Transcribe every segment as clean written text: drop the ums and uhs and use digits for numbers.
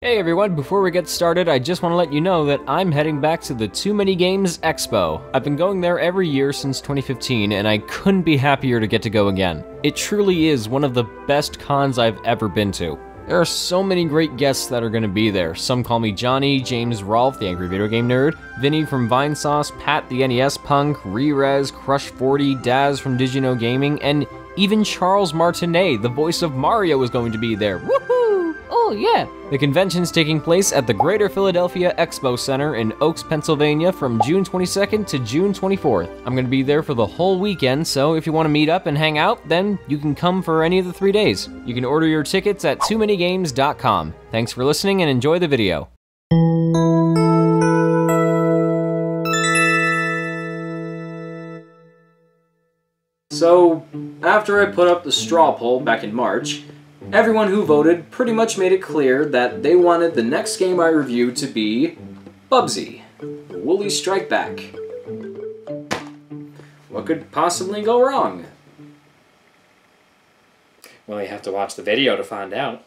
Hey everyone, before we get started, I just want to let you know that I'm heading back to the Too Many Games Expo. I've been going there every year since 2015, and I couldn't be happier to get to go again. It truly is one of the best cons I've ever been to. There are so many great guests that are going to be there. SomecallmeJohnny, James Rolfe, the Angry Video Game Nerd, Vinny from Vinesauce, Pat the NES Punk, Rerez, Crush40, Daz from Did You Know Gaming, and even Charles Martinet, the voice of Mario, is going to be there. Woohoo! Oh yeah! The convention's taking place at the Greater Philadelphia Expo Center in Oaks, Pennsylvania from June 22nd to June 24th. I'm gonna be there for the whole weekend, so if you want to meet up and hang out, then you can come for any of the 3 days. You can order your tickets at toomanygames.com. Thanks for listening and enjoy the video. So, after I put up the straw poll back in March, everyone who voted pretty much made it clear that they wanted the next game I reviewed to be Bubsy, Woolies Strike Back. What could possibly go wrong? Well, you have to watch the video to find out.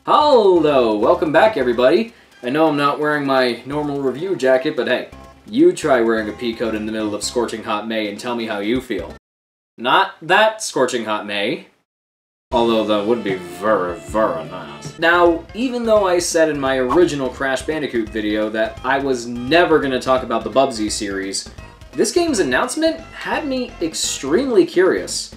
Hello, welcome back everybody. I know I'm not wearing my normal review jacket, but hey, you try wearing a pea coat in the middle of scorching hot May and tell me how you feel. Not that scorching hot May, although that would be very, very nice. Now, even though I said in my original Crash Bandicoot video that I was never going to talk about the Bubsy series, this game's announcement had me extremely curious.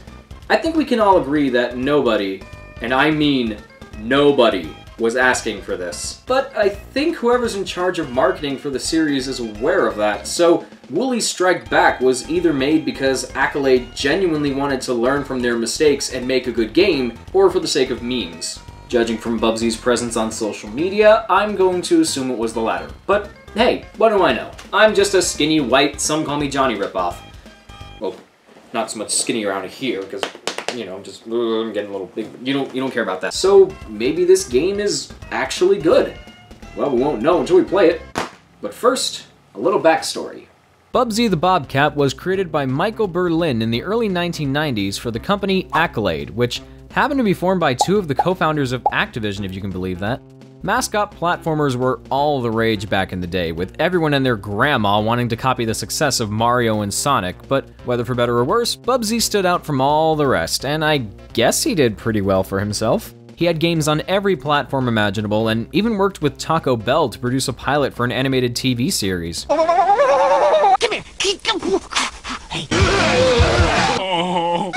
I think we can all agree that nobody, and I mean nobody, was asking for this. But I think whoever's in charge of marketing for the series is aware of that, so Woolies Strike Back was either made because Accolade genuinely wanted to learn from their mistakes and make a good game, or for the sake of memes. Judging from Bubsy's presence on social media, I'm going to assume it was the latter. But hey, what do I know? I'm just a skinny white SomecallmeJohnny ripoff. Well, not so much skinny around here, because you know, I'm getting a little big. You don't care about that. So maybe this game is actually good. Well, we won't know until we play it. But first, a little backstory. Bubsy the Bobcat was created by Michael Berlin in the early 1990s for the company Accolade, which happened to be formed by two of the co-founders of Activision, if you can believe that. Mascot platformers were all the rage back in the day, with everyone and their grandma wanting to copy the success of Mario and Sonic, but whether for better or worse, Bubsy stood out from all the rest, and I guess he did pretty well for himself. He had games on every platform imaginable, and even worked with Taco Bell to produce a pilot for an animated TV series. Come here! Hey. Oh.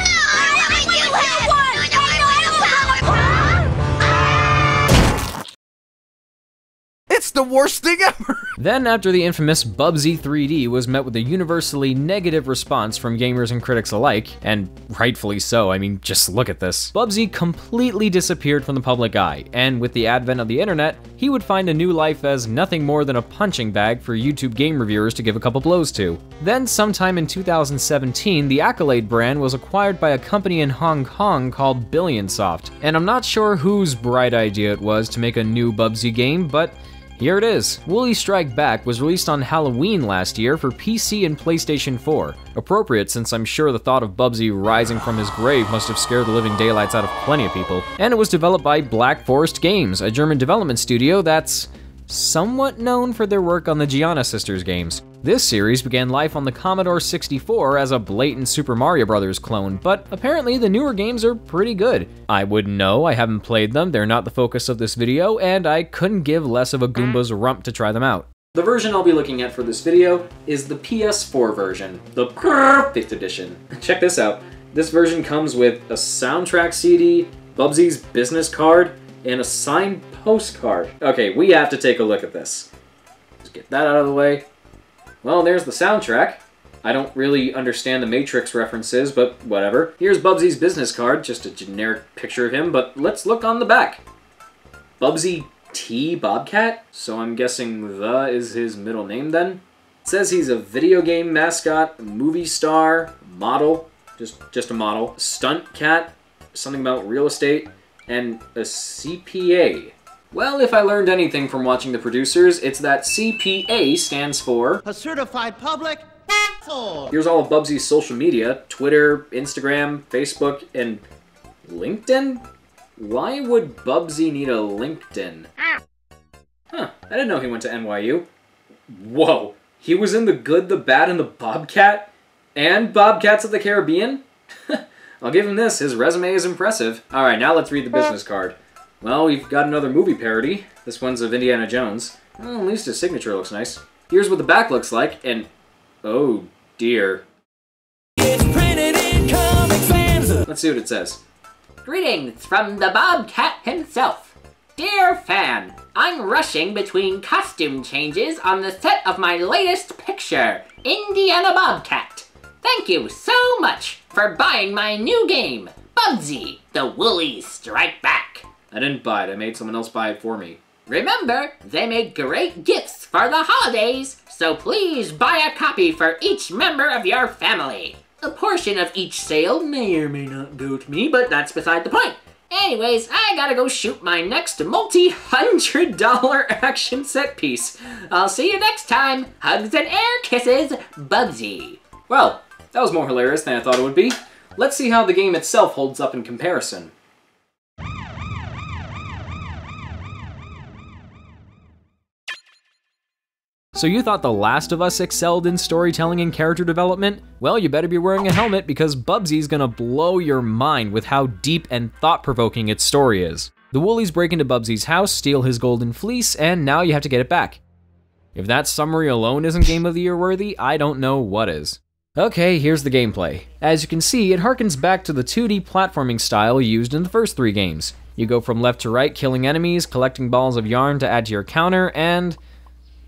It's the worst thing ever! Then, after the infamous Bubsy 3D was met with a universally negative response from gamers and critics alike, and rightfully so, I mean, just look at this, Bubsy completely disappeared from the public eye, and with the advent of the internet, he would find a new life as nothing more than a punching bag for YouTube game reviewers to give a couple blows to. Then, sometime in 2017, the Accolade brand was acquired by a company in Hong Kong called Billionsoft, and I'm not sure whose bright idea it was to make a new Bubsy game, but here it is. Woolies Strike Back was released on Halloween last year for PC and PlayStation 4. Appropriate, since I'm sure the thought of Bubsy rising from his grave must have scared the living daylights out of plenty of people. And it was developed by Black Forest Games, a German development studio that's somewhat known for their work on the Gianna Sisters games. This series began life on the Commodore 64 as a blatant Super Mario Bros. Clone, but apparently the newer games are pretty good. I wouldn't know, I haven't played them, they're not the focus of this video, and I couldn't give less of a Goomba's rump to try them out. The version I'll be looking at for this video is the PS4 version, the perfect edition. Check this out. This version comes with a soundtrack CD, Bubsy's business card, and a signed postcard. Okay, we have to take a look at this. Let's get that out of the way. Well, there's the soundtrack. I don't really understand the Matrix references, but whatever. Here's Bubsy's business card, just a generic picture of him, but let's look on the back. Bubsy T. Bobcat? So I'm guessing the is his middle name then? It says he's a video game mascot, a movie star, model, just a model, stunt cat, something about real estate, and a CPA. Well, if I learned anything from watching the producers, it's that CPA stands for a certified public asshole. Here's all of Bubsy's social media, Twitter, Instagram, Facebook, and LinkedIn? Why would Bubsy need a LinkedIn? Huh, I didn't know he went to NYU. Whoa, he was in The Good, the Bad, and the Bobcat? And Bobcats of the Caribbean? I'll give him this, his resume is impressive. Alright, now let's read the business card. Well, we've got another movie parody. This one's of Indiana Jones. Well, at least his signature looks nice. Here's what the back looks like, and... oh dear. It's printed in Comic Sans. Let's see what it says. Greetings from the Bobcat himself. Dear fan, I'm rushing between costume changes on the set of my latest picture, Indiana Bobcat. Thank you so much for buying my new game, Bubsy, the Woolies Strike Back. I didn't buy it, I made someone else buy it for me. Remember, they make great gifts for the holidays, so please buy a copy for each member of your family. A portion of each sale may or may not go to me, but that's beside the point. Anyways, I gotta go shoot my next multi-$100 action set piece. I'll see you next time. Hugs and air kisses, Bubsy. Well, that was more hilarious than I thought it would be. Let's see how the game itself holds up in comparison. So you thought The Last of Us excelled in storytelling and character development? Well, you better be wearing a helmet because Bubsy's gonna blow your mind with how deep and thought-provoking its story is. The Woolies break into Bubsy's house, steal his golden fleece, and now you have to get it back. If that summary alone isn't Game of the Year worthy, I don't know what is. Okay, here's the gameplay. As you can see, it harkens back to the 2D platforming style used in the first 3 games. You go from left to right, killing enemies, collecting balls of yarn to add to your counter, and...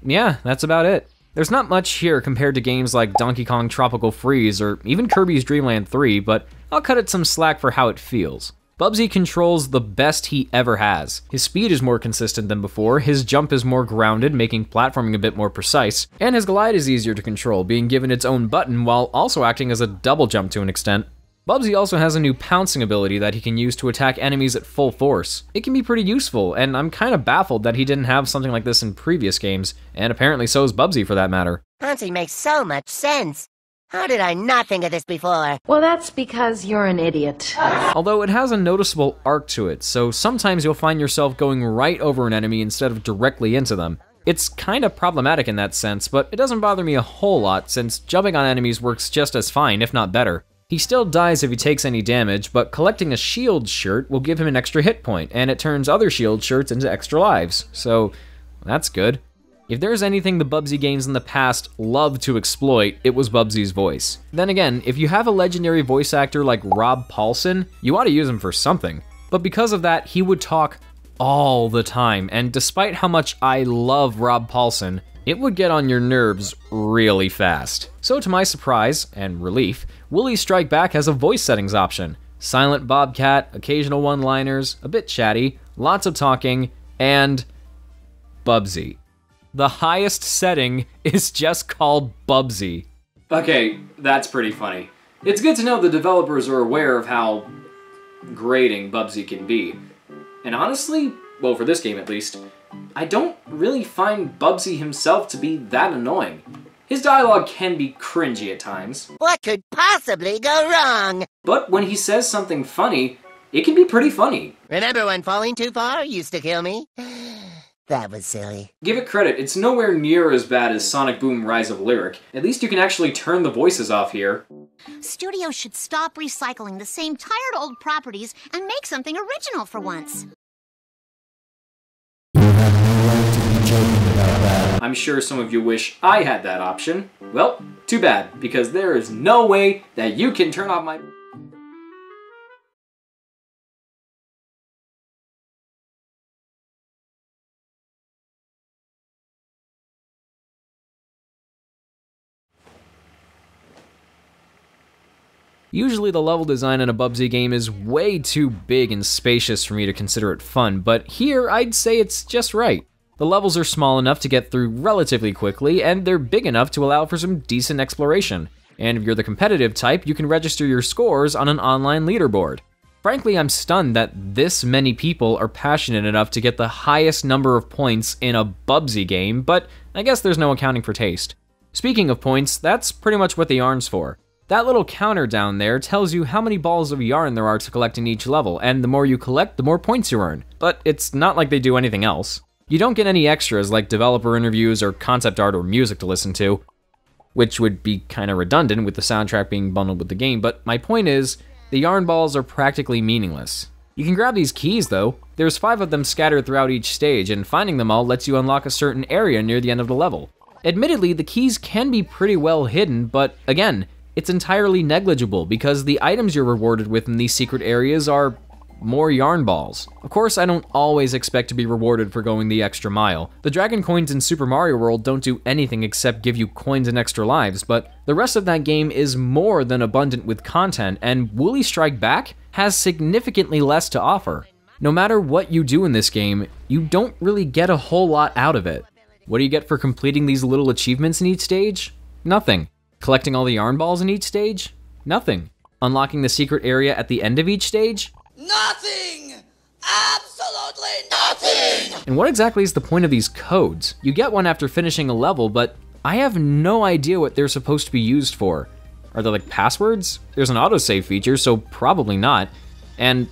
yeah, that's about it. There's not much here compared to games like Donkey Kong Tropical Freeze or even Kirby's Dream Land 3, but I'll cut it some slack for how it feels. Bubsy controls the best he ever has. His speed is more consistent than before, his jump is more grounded, making platforming a bit more precise, and his glide is easier to control, being given its own button while also acting as a double jump to an extent. Bubsy also has a new pouncing ability that he can use to attack enemies at full force. It can be pretty useful, and I'm kind of baffled that he didn't have something like this in previous games, and apparently so is Bubsy for that matter. Pouncing makes so much sense. How did I not think of this before? Well, that's because you're an idiot. Although it has a noticeable arc to it, so sometimes you'll find yourself going right over an enemy instead of directly into them. It's kind of problematic in that sense, but it doesn't bother me a whole lot since jumping on enemies works just as fine, if not better. He still dies if he takes any damage, but collecting a shield shirt will give him an extra hit point, and it turns other shield shirts into extra lives, so that's good. If there's anything the Bubsy games in the past loved to exploit, it was Bubsy's voice. Then again, if you have a legendary voice actor like Rob Paulsen, you ought to use him for something. But because of that, he would talk all the time, and despite how much I love Rob Paulsen, it would get on your nerves really fast. So to my surprise, and relief, Woolies Strike Back has a voice settings option. Silent Bobcat, occasional one-liners, a bit chatty, lots of talking, and Bubsy. The highest setting is just called Bubsy. Okay, that's pretty funny. It's good to know the developers are aware of how grating Bubsy can be. And honestly, well, for this game at least, I don't really find Bubsy himself to be that annoying. His dialogue can be cringy at times. What could possibly go wrong? But when he says something funny, it can be pretty funny. Remember when falling too far used to kill me? That was silly. Give it credit, it's nowhere near as bad as Sonic Boom Rise of Lyric. At least you can actually turn the voices off here. Studios should stop recycling the same tired old properties and make something original for once. I'm sure some of you wish I had that option. Well, too bad, because there is no way that you can turn off my... Usually the level design in a Bubsy game is way too big and spacious for me to consider it fun, but here I'd say it's just right. The levels are small enough to get through relatively quickly, and they're big enough to allow for some decent exploration. And if you're the competitive type, you can register your scores on an online leaderboard. Frankly, I'm stunned that this many people are passionate enough to get the highest number of points in a Bubsy game, but I guess there's no accounting for taste. Speaking of points, that's pretty much what the yarn's for. That little counter down there tells you how many balls of yarn there are to collect in each level, and the more you collect, the more points you earn. But it's not like they do anything else. You don't get any extras like developer interviews or concept art or music to listen to, which would be kinda redundant with the soundtrack being bundled with the game, but my point is, the yarn balls are practically meaningless. You can grab these keys though. There's 5 of them scattered throughout each stage, and finding them all lets you unlock a certain area near the end of the level. Admittedly, the keys can be pretty well hidden, but again, it's entirely negligible because the items you're rewarded with in these secret areas are more yarn balls. Of course, I don't always expect to be rewarded for going the extra mile. The dragon coins in Super Mario World don't do anything except give you coins and extra lives, but the rest of that game is more than abundant with content, and Woolies Strike Back has significantly less to offer. No matter what you do in this game, you don't really get a whole lot out of it. What do you get for completing these little achievements in each stage? Nothing. Collecting all the yarn balls in each stage? Nothing. Unlocking the secret area at the end of each stage? Nothing! Absolutely nothing! And what exactly is the point of these codes? You get one after finishing a level, but I have no idea what they're supposed to be used for. Are they like passwords? There's an autosave feature, so probably not. And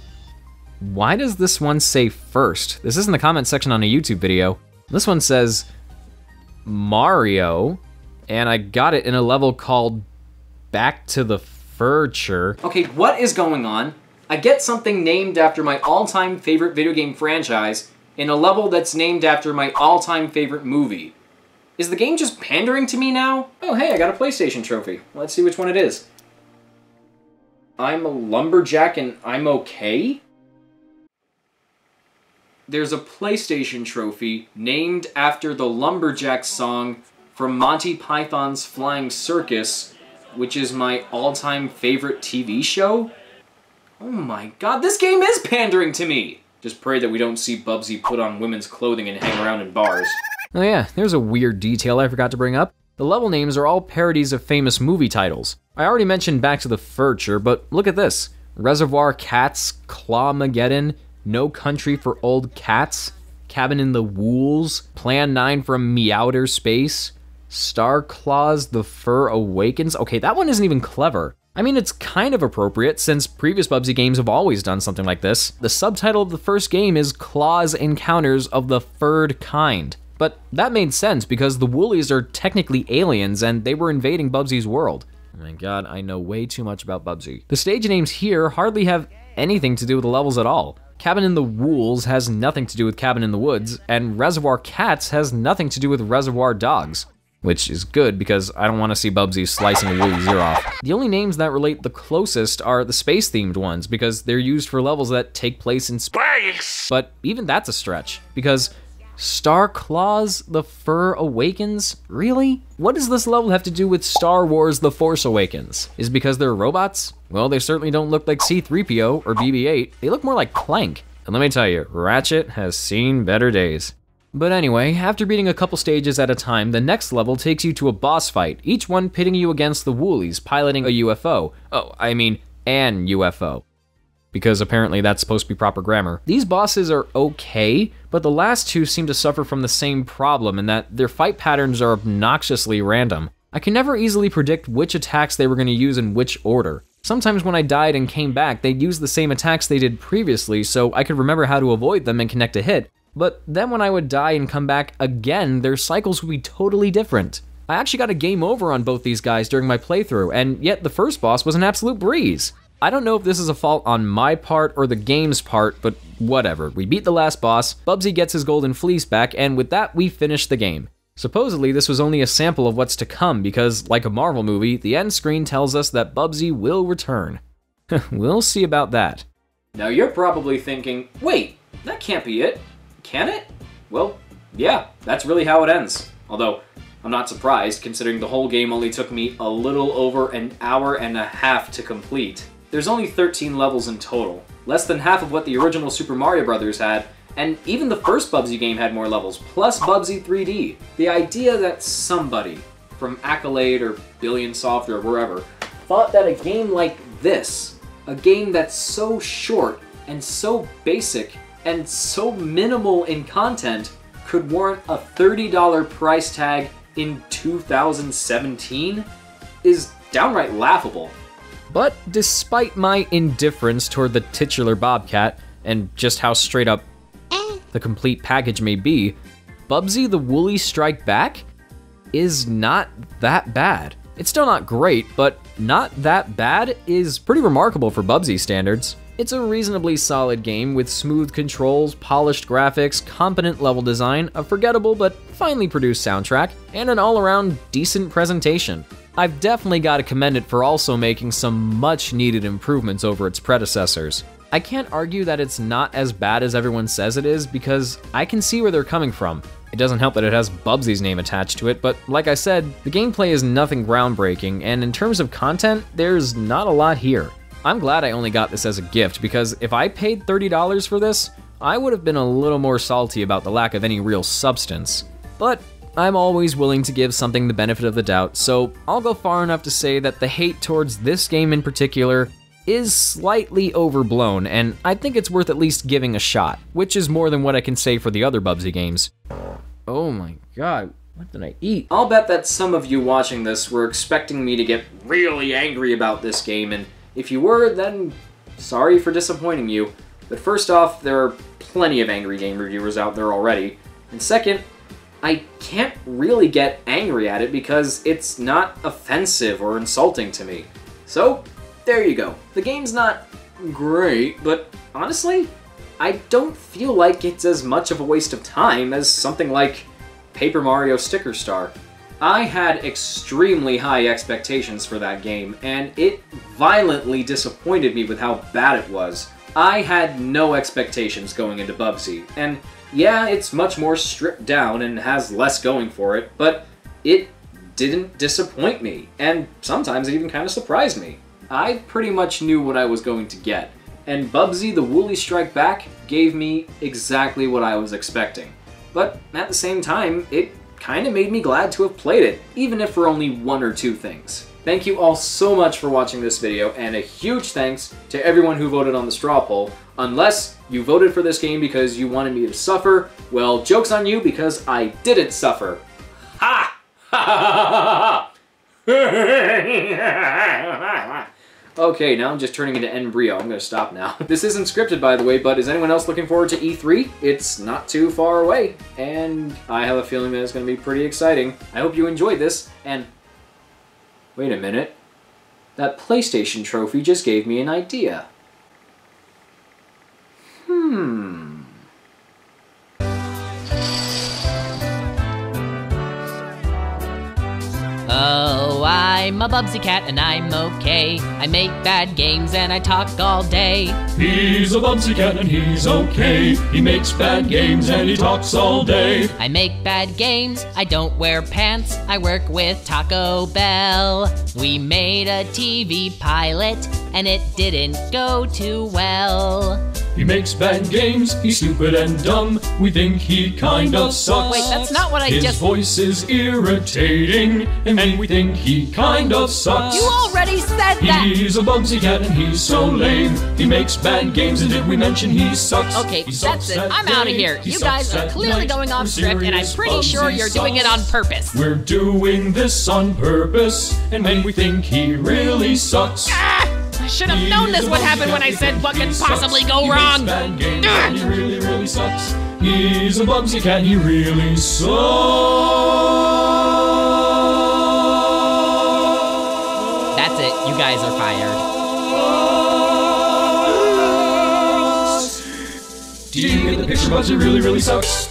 why does this one say first? This is in the comment section on a YouTube video. This one says Mario, and I got it in a level called Back to the Future. Okay, what is going on? I get something named after my all-time favorite video game franchise in a level that's named after my all-time favorite movie. Is the game just pandering to me now? Oh hey, I got a PlayStation trophy. Let's see which one it is. I'm a lumberjack and I'm okay? There's a PlayStation trophy named after the Lumberjack song from Monty Python's Flying Circus, which is my all-time favorite TV show? Oh my god, this game is pandering to me! Just pray that we don't see Bubsy put on women's clothing and hang around in bars. Oh yeah, there's a weird detail I forgot to bring up. The level names are all parodies of famous movie titles. I already mentioned Back to the Future, but look at this. Reservoir Cats, Clawmageddon, No Country for Old Cats, Cabin in the Woolies, Plan 9 from Meowder Space, Star Claus The Fur Awakens. Okay, that one isn't even clever. I mean, it's kind of appropriate since previous Bubsy games have always done something like this. The subtitle of the first game is Claus Encounters of the Furred Kind. But that made sense because the Woolies are technically aliens and they were invading Bubsy's world. Oh my god, I know way too much about Bubsy. The stage names here hardly have anything to do with the levels at all. Cabin in the Woolies has nothing to do with Cabin in the Woods, and Reservoir Cats has nothing to do with Reservoir Dogs. Which is good because I don't want to see Bubsy slicing a Woolie's ear off. The only names that relate the closest are the space-themed ones because they're used for levels that take place in space. But even that's a stretch because Star Claus The Fur Awakens? Really? What does this level have to do with Star Wars The Force Awakens? Is it because they're robots? Well, they certainly don't look like C-3PO or BB-8. They look more like Clank. And let me tell you, Ratchet has seen better days. But anyway, after beating a couple stages at a time, the next level takes you to a boss fight, each one pitting you against the Woolies piloting a UFO. Oh, I mean, an UFO. Because apparently that's supposed to be proper grammar. These bosses are okay, but the last two seem to suffer from the same problem in that their fight patterns are obnoxiously random. I can never easily predict which attacks they were going to use in which order. Sometimes when I died and came back, they'd use the same attacks they did previously so I could remember how to avoid them and connect a hit. But then when I would die and come back again, their cycles would be totally different. I actually got a game over on both these guys during my playthrough, and yet the first boss was an absolute breeze. I don't know if this is a fault on my part or the game's part, but whatever. We beat the last boss, Bubsy gets his golden fleece back, and with that we finished the game. Supposedly this was only a sample of what's to come because, like a Marvel movie, the end screen tells us that Bubsy will return. We'll see about that. Now you're probably thinking, wait, that can't be it. Can it? Well, yeah, that's really how it ends. Although, I'm not surprised, considering the whole game only took me a little over an hour and a half to complete. There's only 13 levels in total, less than half of what the original Super Mario Bros. Had, and even the first Bubsy game had more levels, plus Bubsy 3D. The idea that somebody, from Accolade or Billion Soft or wherever, thought that a game like this, a game that's so short and so basic and so minimal in content, could warrant a $30 price tag in 2017 is downright laughable. But despite my indifference toward the titular Bobcat, and just how straight up the complete package may be, Bubsy the Woolies Strike Back is not that bad. It's still not great, but not that bad is pretty remarkable for Bubsy standards. It's a reasonably solid game with smooth controls, polished graphics, competent level design, a forgettable but finely produced soundtrack, and an all-around decent presentation. I've definitely got to commend it for also making some much needed improvements over its predecessors. I can't argue that it's not as bad as everyone says it is because I can see where they're coming from. It doesn't help that it has Bubsy's name attached to it, but like I said, the gameplay is nothing groundbreaking, and in terms of content, there's not a lot here. I'm glad I only got this as a gift, because if I paid $30 for this, I would have been a little more salty about the lack of any real substance. But I'm always willing to give something the benefit of the doubt, so I'll go far enough to say that the hate towards this game in particular is slightly overblown, and I think it's worth at least giving a shot, which is more than what I can say for the other Bubsy games. Oh my god, what did I eat? I'll bet that some of you watching this were expecting me to get really angry about this game, and if you were, then sorry for disappointing you. But first off, there are plenty of angry game reviewers out there already, and second, I can't really get angry at it because it's not offensive or insulting to me. So, there you go. The game's not great, but honestly, I don't feel like it's as much of a waste of time as something like Paper Mario Sticker Star. I had extremely high expectations for that game, and it violently disappointed me with how bad it was. I had no expectations going into Bubsy, and yeah, it's much more stripped down and has less going for it, but it didn't disappoint me, and sometimes it even kind of surprised me. I pretty much knew what I was going to get, and Bubsy the Woolies Strike Back gave me exactly what I was expecting. But at the same time, it kind of made me glad to have played it, even if for only one or two things. Thank you all so much for watching this video, and a huge thanks to everyone who voted on the straw poll. Unless you voted for this game because you wanted me to suffer, well, joke's on you because I didn't suffer. Ha! Ha ha ha! Okay, now I'm just turning into embryo. I'm gonna stop now. This isn't scripted, by the way, but is anyone else looking forward to E3? It's not too far away, and I have a feeling that it's gonna be pretty exciting. I hope you enjoyed this, and wait a minute. That PlayStation trophy just gave me an idea. Oh, I'm a Bubsy cat and I'm okay. I make bad games and I talk all day. He's a Bubsy cat and he's okay. He makes bad games and he talks all day. I make bad games, I don't wear pants. I work with Taco Bell. We made a TV pilot and it didn't go too well. He makes bad games, he's stupid and dumb. We think he kind of sucks. Wait, that's not what I His just... voice is irritating, and we think he kind of sucks. You already said that! He's a Bubsy cat and he's so lame. He makes bad games, and did we mention he sucks? Okay, He that's sucks it. at I'm out of day, here. he You guys sucks are at clearly night. going off We're script, and I'm serious pretty sure Bubsy you're doing it on sucks. purpose. We're doing this on purpose, and we think he really sucks. Ah! I should have known this would happen when I said what could possibly go wrong. He really, really sucks. He's a Bubsy cat, he really sucks. That's it. You guys are fired. Do you get the picture? Bubsy really, really sucks.